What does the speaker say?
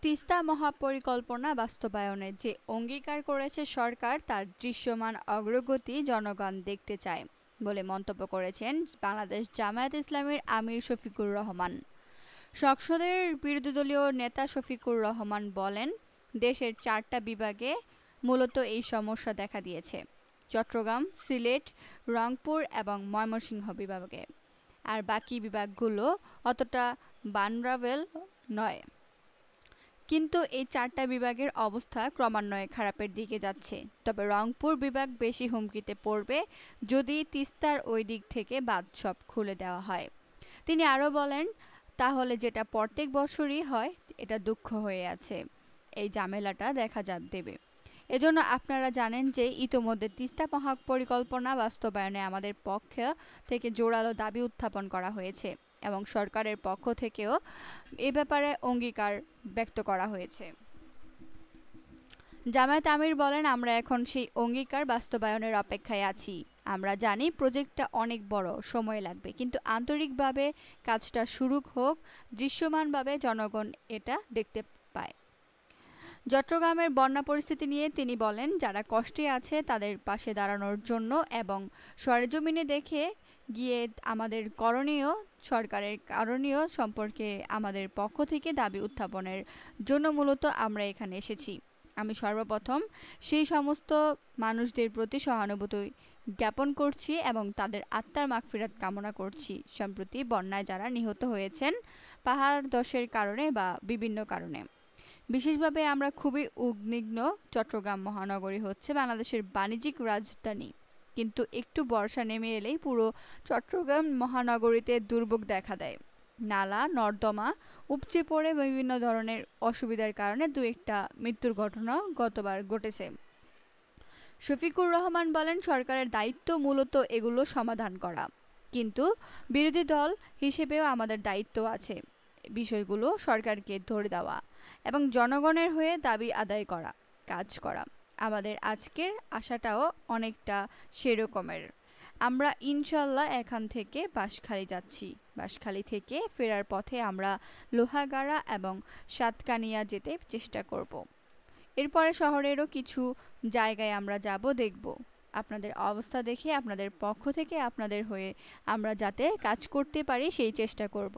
তিস্তা মহাপরিকল্পনা বাস্তবায়নে যে অঙ্গীকার করেছে সরকার তার দৃশ্যমান অগ্রগতি জনগণ দেখতে চায় বলে মন্তব্য করেছেন বাংলাদেশ জামায়াতে ইসলামীর আমির শফিকুর রহমান। সংসদের বিরোধীদলীয় নেতা শফিকুর রহমান বলেন, দেশের 4টা বিভাগে মূলত এই সমস্যা দেখা দিয়েছে: চট্টগ্রাম, সিলেট, রংপুর এবং ময়মনসিংহ বিভাগে। আর বাকি বিভাগগুলো অতটা ভালনারেবল নয়। কিন্তু এই 4টা বিভাগের অবস্থা ক্রমান্বয়ে খারাপের দিকে যাচ্ছে। তবে রংপুর বিভাগ বেশি হুমকিতে পড়বে যদি তিস্তার ওই দিক থেকে বাঁধ সব খুলে দেওয়া হয়। তিনি আরও বলেন, তাহলে যেটা প্রত্যেক বছরই হয়, এটা দুঃখ হয়ে আছে, এই ঝামেলাটা দেখা দেবে। এজন্য আপনারা জানেন যে ইতোমধ্যে তিস্তা মহাপরিকল্পনা বাস্তবায়নে আমাদের পক্ষ থেকে জোরালো দাবি উত্থাপন করা হয়েছে এবং সরকারের পক্ষ থেকেও এ ব্যাপারে অঙ্গীকার ব্যক্ত করা হয়েছে। জামায়াত আমির বলেন, আমরা এখন সেই অঙ্গীকার বাস্তবায়নের অপেক্ষায় আছি। আমরা জানি প্রজেক্টটা অনেক বড়, সময় লাগবে, কিন্তু আন্তরিকভাবে কাজটা শুরু হোক, দৃশ্যমানভাবে জনগণ এটা দেখতে পায়। চট্টগ্রামের বন্যা পরিস্থিতি নিয়ে তিনি বলেন, যারা কষ্টে আছে তাদের পাশে দাঁড়ানোর জন্য এবং সরেজমিনে দেখে গিয়ে আমাদের করণীয়, সরকারের করণীয় সম্পর্কে আমাদের পক্ষ থেকে দাবি উত্থাপনের জন্য মূলত আমরা এখানে এসেছি। আমি সর্বপ্রথম সেই সমস্ত মানুষদের প্রতি সহানুভূতি জ্ঞাপন করছি এবং তাদের আত্মার মাগফিরাত কামনা করছি। সম্প্রতি বন্যায় যারা নিহত হয়েছেন পাহাড় ধসের কারণে বা বিভিন্ন কারণে, বিশেষভাবে আমরা খুবই উদ্বিগ্ন। চট্টগ্রাম মহানগরী হচ্ছে বাংলাদেশের বাণিজ্যিক রাজধানী, কিন্তু একটু বর্ষা নেমে এলেই পুরো চট্টগ্রাম মহানগরীতে দুর্ভোগ দেখা দেয়। নালা নর্দমা উপচে পড়ে বিভিন্ন ধরনের অসুবিধার কারণে দু একটা মৃত্যুর ঘটনা গতবার ঘটেছে। শফিকুর রহমান বলেন, সরকারের দায়িত্ব মূলত এগুলো সমাধান করা, কিন্তু বিরোধী দল হিসেবেও আমাদের দায়িত্ব আছে বিষয়গুলো সরকারকে ধরে দেওয়া এবং জনগণের হয়ে দাবি আদায় করা, কাজ করা। আমাদের আজকের আশাটাও অনেকটা সেরকমের। আমরা ইনশাল্লাহ এখান থেকে বাঁশখালী যাচ্ছি। বাঁশখালী থেকে ফেরার পথে আমরা লোহাগাড়া এবং সাতকানিয়া যেতে চেষ্টা করব। এরপরে শহরেরও কিছু জায়গায় আমরা যাব, দেখব। আপনাদের অবস্থা দেখে আপনাদের পক্ষ থেকে আপনাদের হয়ে আমরা যাতে কাজ করতে পারি সেই চেষ্টা করব।